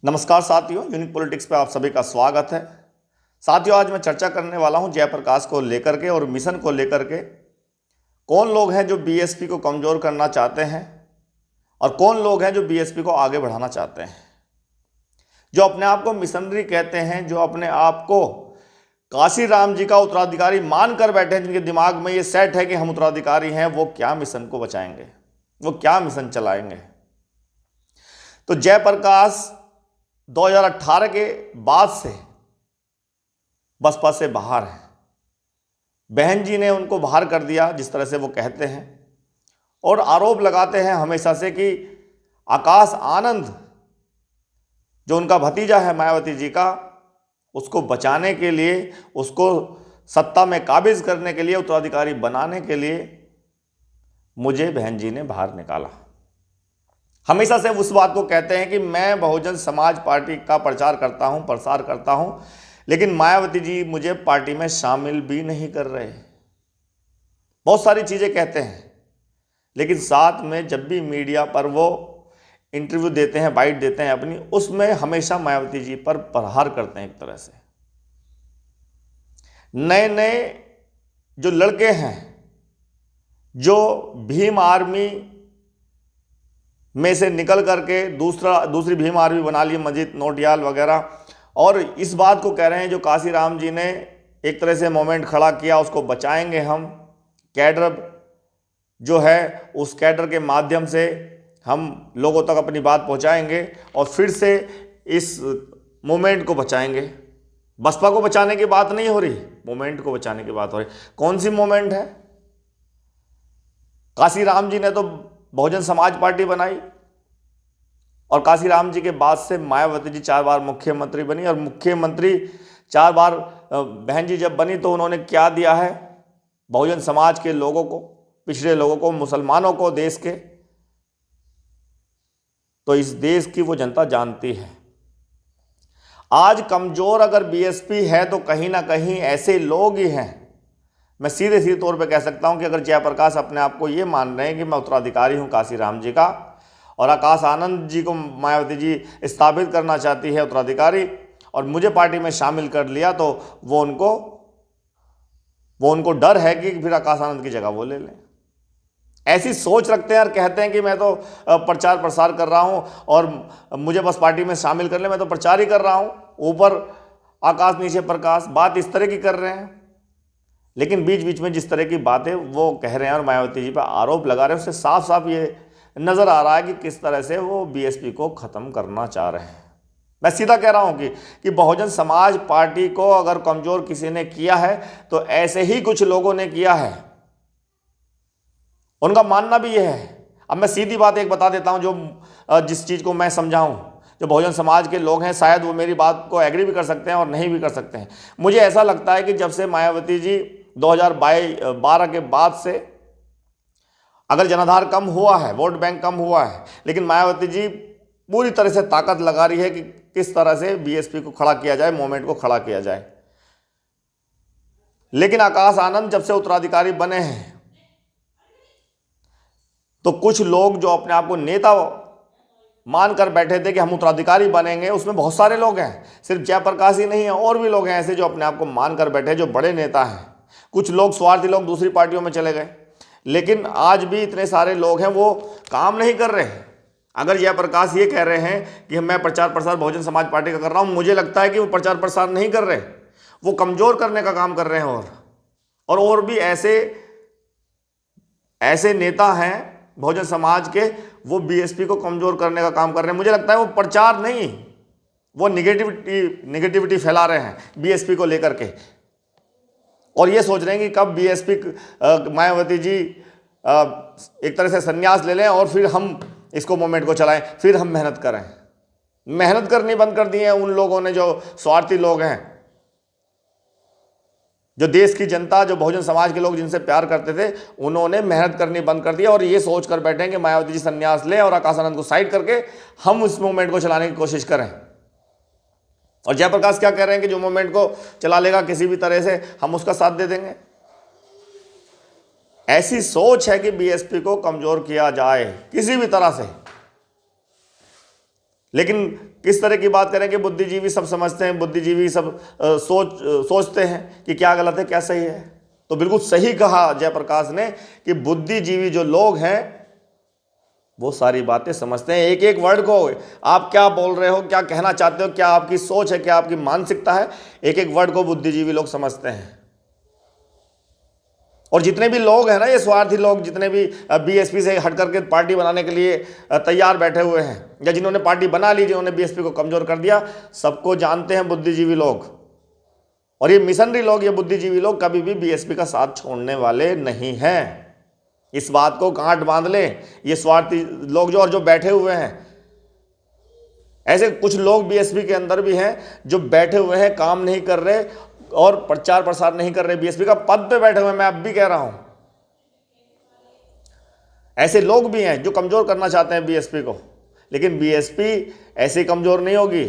नमस्कार साथियों, unique politics पे आप सभी का स्वागत है। साथियों, आज मैं चर्चा करने वाला हूं जयप्रकाश को लेकर के और मिशन को लेकर के। कौन लोग हैं जो बीएसपी को कमज़ोर करना चाहते हैं और कौन लोग हैं जो बीएसपी को आगे बढ़ाना चाहते हैं। जो अपने आप को मिशनरी कहते हैं, जो अपने आप को काशीराम जी का उत्तराधिकारी मान कर बैठे हैं, जिनके दिमाग में ये सेट है कि हम उत्तराधिकारी हैं, वो क्या मिशन को बचाएंगे, वो क्या मिशन चलाएंगे। तो जयप्रकाश 2018 के बाद से बसपा से बाहर है। बहन जी ने उनको बाहर कर दिया, जिस तरह से वो कहते हैं, और आरोप लगाते हैं हमेशा से कि आकाश आनंद जो उनका भतीजा है मायावती जी का, उसको बचाने के लिए, उसको सत्ता में काबिज करने के लिए, उत्तराधिकारी बनाने के लिए मुझे बहन जी ने बाहर निकाला। हमेशा से उस बात को कहते हैं कि मैं बहुजन समाज पार्टी का प्रचार करता हूं, प्रसार करता हूं, लेकिन मायावती जी मुझे पार्टी में शामिल भी नहीं कर रहे। बहुत सारी चीजें कहते हैं, लेकिन साथ में जब भी मीडिया पर वो इंटरव्यू देते हैं, बाइट देते हैं अपनी, उसमें हमेशा मायावती जी पर प्रहार करते हैं। एक तरह से नए नए जो लड़के हैं, जो भीम आर्मी में से निकल करके दूसरी भीम आर्मी बना ली, मजीद नोटियाल वगैरह, और इस बात को कह रहे हैं जो काशीराम जी ने एक तरह से मोमेंट खड़ा किया, उसको बचाएंगे हम। कैडर जो है, उस कैडर के माध्यम से हम लोगों तक अपनी बात पहुंचाएंगे और फिर से इस मूवमेंट को बचाएंगे। बसपा को बचाने की बात नहीं हो रही, मूवमेंट को बचाने की बात हो रही। कौन सी मूवमेंट है? काशीराम जी ने तो बहुजन समाज पार्टी बनाई, और काशीराम जी के बाद से मायावती जी 4 बार मुख्यमंत्री बनी, और मुख्यमंत्री 4 बार बहन जी जब बनी तो उन्होंने क्या दिया है बहुजन समाज के लोगों को, पिछड़े लोगों को, मुसलमानों को, देश के। तो इस देश की वो जनता जानती है। आज कमजोर अगर बीएसपी है तो कहीं ना कहीं ऐसे लोग ही हैं। मैं सीधे तौर पे कह सकता हूं कि अगर जयप्रकाश अपने आप को ये मान रहे हैं कि मैं उत्तराधिकारी हूं काशीराम जी का, और आकाश आनंद जी को मायावती जी स्थापित करना चाहती है उत्तराधिकारी, और मुझे पार्टी में शामिल कर लिया, तो वो उनको डर है कि फिर आकाश आनंद की जगह वो ले लें। ऐसी सोच रखते हैं और कहते हैं कि मैं तो प्रचार प्रसार कर रहा हूं और मुझे बस पार्टी में शामिल कर ले, मैं तो प्रचार ही कर रहा हूं, ऊपर आकाश नीचे प्रकाश, बात इस तरह की कर रहे हैं। लेकिन बीच बीच में जिस तरह की बातें वो कह रहे हैं और मायावती जी पर आरोप लगा रहे हैं, उससे साफ साफ ये नजर आ रहा है कि किस तरह से वो बीएसपी को खत्म करना चाह रहे हैं। मैं सीधा कह रहा हूं कि बहुजन समाज पार्टी को अगर कमजोर किसी ने किया है तो ऐसे ही कुछ लोगों ने किया है, उनका मानना भी यह है। अब मैं सीधी बात एक बता देता हूं, जो जिस चीज को मैं समझाऊं, जो बहुजन समाज के लोग हैं शायद वो मेरी बात को एग्री भी कर सकते हैं और नहीं भी कर सकते हैं। मुझे ऐसा लगता है कि जब से मायावती जी 2012 के बाद से अगर जनाधार कम हुआ है, वोट बैंक कम हुआ है, लेकिन मायावती जी पूरी तरह से ताकत लगा रही है कि किस तरह से बीएसपी को खड़ा किया जाए, मूवमेंट को खड़ा किया जाए। लेकिन आकाश आनंद जब से उत्तराधिकारी बने हैं तो कुछ लोग जो अपने आप को नेता मान कर बैठे थे कि हम उत्तराधिकारी बनेंगे, उसमें बहुत सारे लोग हैं, सिर्फ जयप्रकाश ही नहीं है, और भी लोग हैं ऐसे जो अपने आप को मान कर बैठे, जो बड़े नेता हैं। कुछ लोग स्वार्थी लोग दूसरी पार्टियों में चले गए, लेकिन आज भी इतने सारे लोग हैं वो काम नहीं कर रहे। अगर जयप्रकाश ये कह रहे हैं कि मैं प्रचार प्रसार बहुजन समाज पार्टी का कर रहा हूं, मुझे लगता है कि वो प्रचार प्रसार नहीं कर रहे, वो कमजोर करने का काम कर रहे हैं। और भी ऐसे नेता हैं बहुजन समाज के, वो बीएसपी को कमजोर करने का काम कर रहे हैं। मुझे लगता है वो प्रचार नहीं, वो निगेटिविटी फैला रहे हैं बीएसपी को लेकर के, और ये सोच रहे हैं कि कब बीएसपी मायावती जी एक तरह से संन्यास ले लें और फिर हम इसको मूवमेंट को चलाएं, फिर हम मेहनत करें। मेहनत करनी बंद कर दी है उन लोगों ने, जो स्वार्थी लोग हैं, जो देश की जनता, जो बहुजन समाज के लोग जिनसे प्यार करते थे, उन्होंने मेहनत करनी बंद कर दिया और ये सोच कर बैठे हैं कि मायावती जी संन्यास लें और आकाश आनंद को साइड करके हम इस मूवमेंट को चलाने की कोशिश करें। और जयप्रकाश क्या कह रहे हैं कि जो मूवमेंट को चला लेगा किसी भी तरह से, हम उसका साथ दे देंगे। ऐसी सोच है कि बीएसपी को कमजोर किया जाए किसी भी तरह से, लेकिन किस तरह की बात करें कि बुद्धिजीवी सब समझते हैं, बुद्धिजीवी सब सोचते हैं कि क्या गलत है क्या सही है। तो बिल्कुल सही कहा जयप्रकाश ने कि बुद्धिजीवी जो लोग हैं वो सारी बातें समझते हैं, एक एक वर्ड को, आप क्या बोल रहे हो, क्या कहना चाहते हो, क्या आपकी सोच है, क्या आपकी मानसिकता है, एक एक वर्ड को बुद्धिजीवी लोग समझते हैं। और जितने भी लोग हैं ना, ये स्वार्थी लोग, जितने भी बीएसपी से हट करके पार्टी बनाने के लिए तैयार बैठे हुए हैं, या जिन्होंने पार्टी बना ली, जिन्होंने बीएसपी को कमजोर कर दिया, सबको जानते हैं बुद्धिजीवी लोग। और ये मिशनरी लोग, ये बुद्धिजीवी लोग कभी भी बीएसपी का साथ छोड़ने वाले नहीं हैं। इस बात को गांठ बांध लें। ये स्वार्थी लोग जो और जो बैठे हुए हैं, ऐसे कुछ लोग बीएसपी के अंदर भी हैं जो बैठे हुए हैं, काम नहीं कर रहे और प्रचार प्रसार नहीं कर रहे, बीएसपी का पद पे बैठे हुए हैं। मैं अब भी कह रहा हूं, ऐसे लोग भी हैं जो कमजोर करना चाहते हैं बीएसपी को, लेकिन बीएसपी ऐसे कमजोर नहीं होगी।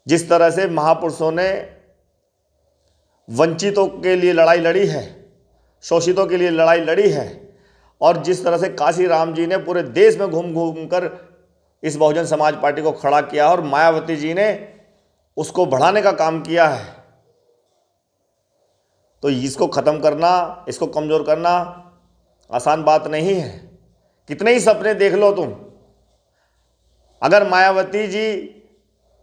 जिस तरह से महापुरुषों ने वंचितों के लिए लड़ाई लड़ी है, शोषितों के लिए लड़ाई लड़ी है, और जिस तरह से काशी राम जी ने पूरे देश में घूम घूम कर इस बहुजन समाज पार्टी को खड़ा किया, और मायावती जी ने उसको बढ़ाने का काम किया है, तो इसको खत्म करना, इसको कमजोर करना आसान बात नहीं है। कितने ही सपने देख लो तुम, अगर मायावती जी,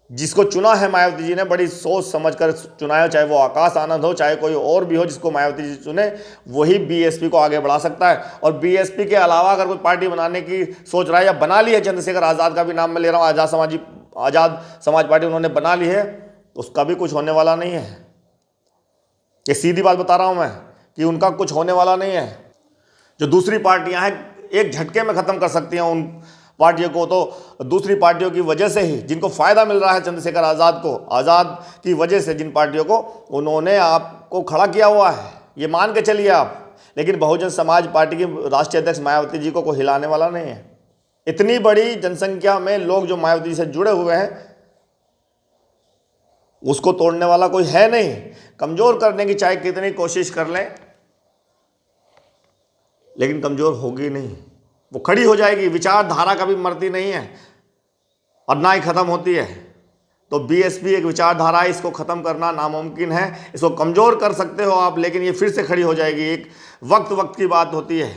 जिसको चुना है मायावती जी ने, बड़ी सोच समझकर चुना है, चाहे वो आकाश आनंद हो, चाहे कोई और भी हो, जिसको मायावती जी चुने, वही बीएसपी को आगे बढ़ा सकता है। और बीएसपी के अलावा अगर कोई पार्टी बनाने की सोच रहा है, या बना ली है, चंद्रशेखर आज़ाद का भी नाम मैं ले रहा हूँ, आज़ाद समाज पार्टी उन्होंने बना ली है, उसका भी कुछ होने वाला नहीं है। ये सीधी बात बता रहा हूँ मैं कि उनका कुछ होने वाला नहीं है। जो दूसरी पार्टियां हैं एक झटके में ख़त्म कर सकती हैं उन पार्टियों को, तो दूसरी पार्टियों की वजह से ही, जिनको फ़ायदा मिल रहा है चंद्रशेखर आज़ाद को, आज़ाद की वजह से जिन पार्टियों को, उन्होंने आपको खड़ा किया हुआ है, ये मान के चलिए आप। लेकिन बहुजन समाज पार्टी की राष्ट्रीय अध्यक्ष मायावती जी को कोई हिलाने वाला नहीं है। इतनी बड़ी जनसंख्या में लोग जो मायावती जी से जुड़े हुए हैं, उसको तोड़ने वाला कोई है नहीं। कमज़ोर करने की चाहे कितनी कोशिश कर लें, लेकिन कमज़ोर होगी नहीं, वो खड़ी हो जाएगी। विचारधारा कभी मरती नहीं है और ना ही ख़त्म होती है। तो बीएसपी एक विचारधारा है, इसको ख़त्म करना नामुमकिन है। इसको कमज़ोर कर सकते हो आप, लेकिन ये फिर से खड़ी हो जाएगी। एक वक्त की बात होती है।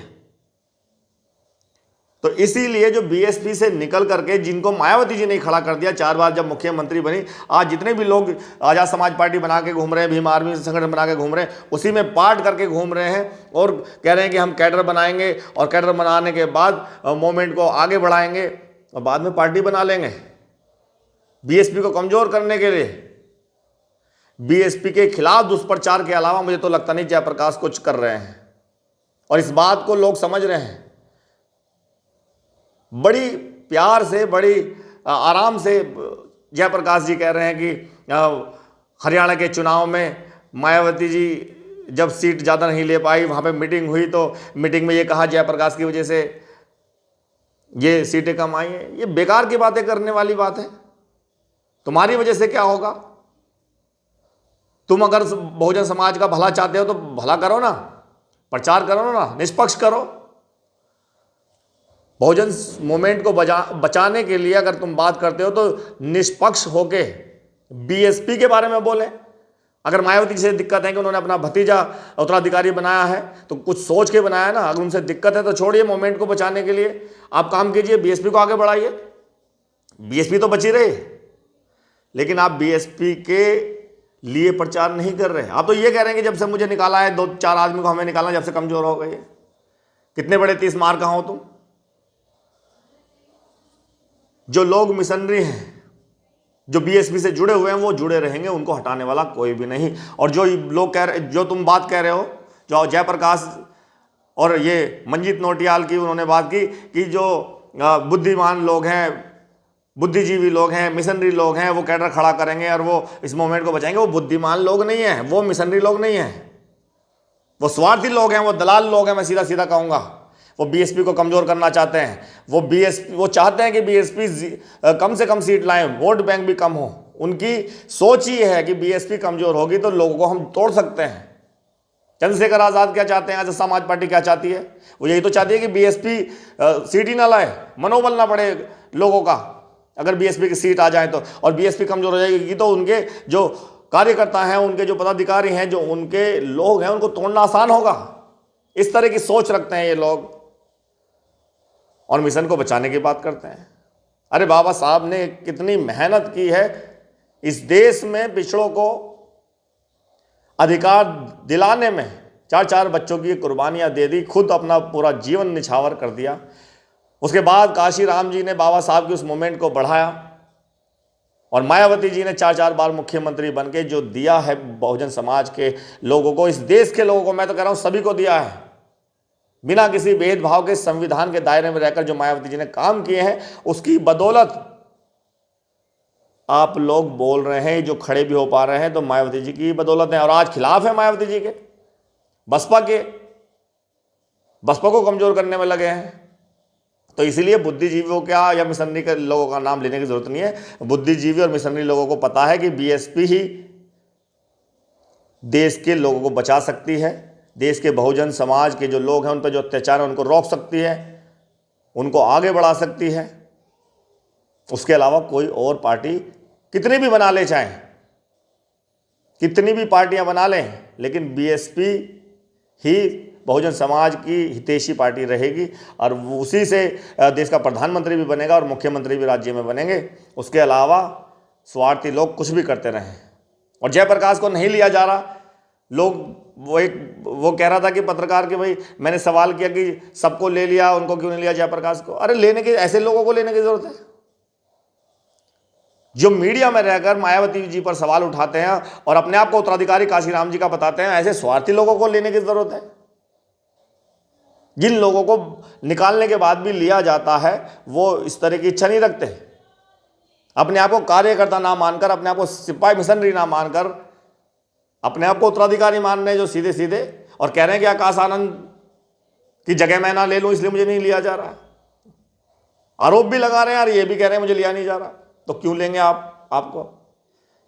तो इसीलिए जो बीएसपी से निकल करके, जिनको मायावती जी ने खड़ा कर दिया 4 बार जब मुख्यमंत्री बनी, आज जितने भी लोग आज़ाद समाज पार्टी बना के घूम रहे हैं, भीम आर्मी संगठन बना के घूम रहे हैं, उसी में पार्ट करके घूम रहे हैं और कह रहे हैं कि हम कैडर बनाएंगे, और कैडर बनाने के बाद मूवमेंट को आगे बढ़ाएंगे और बाद में पार्टी बना लेंगे। बीएसपी को कमज़ोर करने के लिए, बीएसपी के खिलाफ दुष्प्रचार के अलावा मुझे तो लगता नहीं जयप्रकाश कुछ कर रहे हैं, और इस बात को लोग समझ रहे हैं। बड़ी प्यार से, बड़ी आराम से जयप्रकाश जी कह रहे हैं कि हरियाणा के चुनाव में मायावती जी जब सीट ज़्यादा नहीं ले पाई, वहाँ पे मीटिंग हुई, तो मीटिंग में ये कहा जयप्रकाश की वजह से ये सीटें कम आई हैं। ये बेकार की बातें करने वाली बात है। तुम्हारी वजह से क्या होगा? तुम अगर बहुजन समाज का भला चाहते हो तो भला करो ना, प्रचार करो ना, निष्पक्ष करो। बहुजन मूवमेंट को बचाने के लिए अगर तुम बात करते हो तो निष्पक्ष होके बीएसपी के बारे में बोले। अगर मायावती से दिक्कत है कि उन्होंने अपना भतीजा उत्तराधिकारी बनाया है, तो कुछ सोच के बनाया ना। अगर उनसे दिक्कत है तो छोड़िए, मूवमेंट को बचाने के लिए आप काम कीजिए, बीएसपी को आगे बढ़ाइए। बीएसपी तो बची रही, लेकिन आप बीएसपी के लिए प्रचार नहीं कर रहे। आप तो ये कह रहे हैं कि जब से मुझे निकाला है, 2-4 आदमी को हमें निकालना, जब से कमजोर हो गई है। कितने बड़े 30 मार का हो तुम? जो लोग मिशनरी हैं, जो बीएसपी से जुड़े हुए हैं, वो जुड़े रहेंगे, उनको हटाने वाला कोई भी नहीं। और जो लोग कह रहे, जो तुम बात कह रहे हो, जो जयप्रकाश और ये मंजीत नौटियाल की उन्होंने बात की कि जो बुद्धिमान लोग हैं, बुद्धिजीवी लोग हैं, मिशनरी लोग हैं, वो कैडर खड़ा करेंगे और वो इस मूवमेंट को बचाएंगे। वो बुद्धिमान लोग नहीं हैं, वो मिशनरी लोग नहीं हैं, वो स्वार्थी लोग हैं, वो दलाल लोग हैं। मैं सीधा सीधा कहूँगा, वो बीएसपी को कमज़ोर करना चाहते हैं। वो चाहते हैं कि बीएसपी कम से कम सीट लाएं, वोट बैंक भी कम हो। उनकी सोच ही है कि बीएसपी कमज़ोर होगी तो लोगों को हम तोड़ सकते हैं। चंद्रशेखर आज़ाद क्या चाहते हैं, आज़ाद समाज पार्टी क्या चाहती है? वो यही तो चाहती है कि बीएसपी सीट ही ना लाए, मनोबल ना बढ़े लोगों का अगर बीएसपी की सीट आ जाए तो, और बीएसपी कमजोर हो जाएगी तो उनके जो कार्यकर्ता हैं, उनके जो पदाधिकारी हैं, जो उनके लोग हैं, उनको तोड़ना आसान होगा। इस तरह की सोच रखते हैं ये लोग और मिशन को बचाने की बात करते हैं। अरे बाबा साहब ने कितनी मेहनत की है इस देश में पिछड़ों को अधिकार दिलाने में, 4 बच्चों की कुर्बानियां दे दी, खुद अपना पूरा जीवन निछावर कर दिया। उसके बाद काशी राम जी ने बाबा साहब के उस मूवमेंट को बढ़ाया और मायावती जी ने 4 बार मुख्यमंत्री बनके जो दिया है बहुजन समाज के लोगों को, इस देश के लोगों को, मैं तो कह रहा हूं सभी को दिया है, बिना किसी भेदभाव के संविधान के दायरे में रहकर जो मायावती जी ने काम किए हैं, उसकी बदौलत आप लोग बोल रहे हैं, जो खड़े भी हो पा रहे हैं तो मायावती जी की बदौलत है। और आज खिलाफ है मायावती जी के, बसपा को कमजोर करने में लगे हैं। तो इसीलिए बुद्धिजीवियों क्या या मिशनरी के लोगों का नाम लेने की जरूरत नहीं है। बुद्धिजीवी और मिशनरी लोगों को पता है कि बीएसपी ही देश के लोगों को बचा सकती है, देश के बहुजन समाज के जो लोग हैं उन पर जो अत्याचार है उनको रोक सकती है, उनको आगे बढ़ा सकती है। उसके अलावा कोई और पार्टी कितनी भी बना ले, चाहे कितनी भी पार्टियां बना लें, लेकिन बीएसपी ही बहुजन समाज की हितैषी पार्टी रहेगी और उसी से देश का प्रधानमंत्री भी बनेगा और मुख्यमंत्री भी राज्य में बनेंगे। उसके अलावा स्वार्थी लोग कुछ भी करते रहें। और जयप्रकाश को नहीं लिया जा रहा, लोग वो कह रहा था कि पत्रकार के भाई मैंने सवाल किया कि सबको ले लिया, उनको क्यों नहीं लिया जयप्रकाश को? अरे लेने के, ऐसे लोगों को लेने की जरूरत है जो मीडिया में रहकर मायावती जी पर सवाल उठाते हैं और अपने आप को उत्तराधिकारी काशीराम जी का बताते हैं। ऐसे स्वार्थी लोगों को लेने की जरूरत है। जिन लोगों को निकालने के बाद भी लिया जाता है वो इस तरह की इच्छा नहीं रखते, अपने आप को कार्यकर्ता ना मानकर, अपने आप को सिपाही मिशनरी ना मानकर, अपने आप को उत्तराधिकारी मान रहे हैं जो सीधे सीधे, और कह रहे हैं कि आकाश आनंद की जगह मैं ना ले लूं इसलिए मुझे नहीं लिया जा रहा। आरोप भी लगा रहे हैं और ये भी कह रहे हैं मुझे लिया नहीं जा रहा, तो क्यों लेंगे आपको?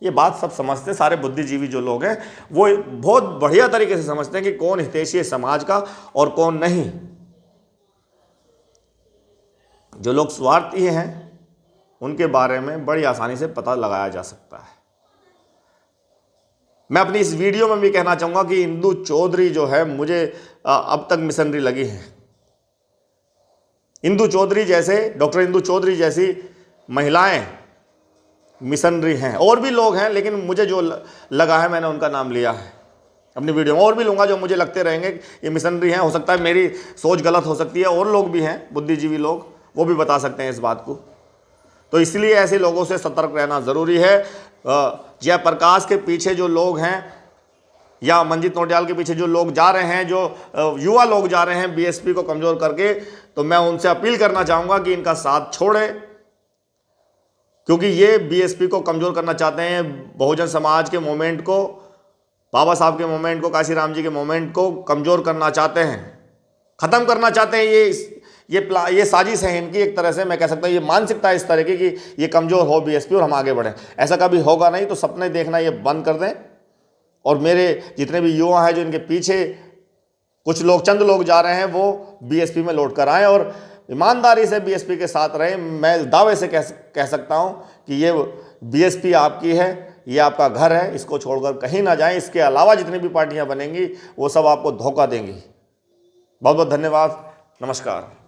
ये बात सब समझते, सारे बुद्धिजीवी जो लोग हैं वो बहुत बढ़िया तरीके से समझते हैं कि कौन हितैषी है समाज का और कौन नहीं। जो लोग स्वार्थी हैं उनके बारे में बड़ी आसानी से पता लगाया जा सकता है। मैं अपनी इस वीडियो में भी कहना चाहूंगा कि इंदु चौधरी जो है, मुझे अब तक मिशनरी लगी है। इंदु चौधरी जैसे, डॉक्टर इंदु चौधरी जैसी महिलाएं मिशनरी हैं। और भी लोग हैं, लेकिन मुझे जो लगा है मैंने उनका नाम लिया है अपनी वीडियो में। और भी लूँगा जो मुझे लगते रहेंगे ये मिशनरी हैं। हो सकता है मेरी सोच गलत हो सकती है, और लोग भी हैं बुद्धिजीवी लोग, वो भी बता सकते हैं इस बात को। तो इसलिए ऐसे लोगों से सतर्क रहना ज़रूरी है। जयप्रकाश के पीछे जो लोग हैं या मंजीत नौटियाल के पीछे जो लोग जा रहे हैं, जो युवा लोग जा रहे हैं बीएसपी को कमज़ोर करके, तो मैं उनसे अपील करना चाहूँगा कि इनका साथ छोड़ें, क्योंकि ये बीएसपी को कमज़ोर करना चाहते हैं, बहुजन समाज के मूवमेंट को, बाबा साहब के मूवमेंट को, काशीराम जी के मूवमेंट को कमज़ोर करना चाहते हैं, ख़त्म करना चाहते हैं। ये साजिश है इनकी, एक तरह से मैं कह सकता हूँ ये मानसिकता है इस तरह की कि ये कमज़ोर हो बीएसपी और हम आगे बढ़ें। ऐसा कभी होगा नहीं, तो सपने देखना ये बंद कर दें। और मेरे जितने भी युवा हैं जो इनके पीछे कुछ लोग, चंद लोग जा रहे हैं, वो बीएसपी में लौट कर आएँ और ईमानदारी से बीएसपी के साथ रहें। मैं दावे से कह सकता हूं कि ये बीएसपी आपकी है, ये आपका घर है, इसको छोड़कर कहीं ना जाएं। इसके अलावा जितनी भी पार्टियां बनेंगी वो सब आपको धोखा देंगी। बहुत बहुत धन्यवाद, नमस्कार।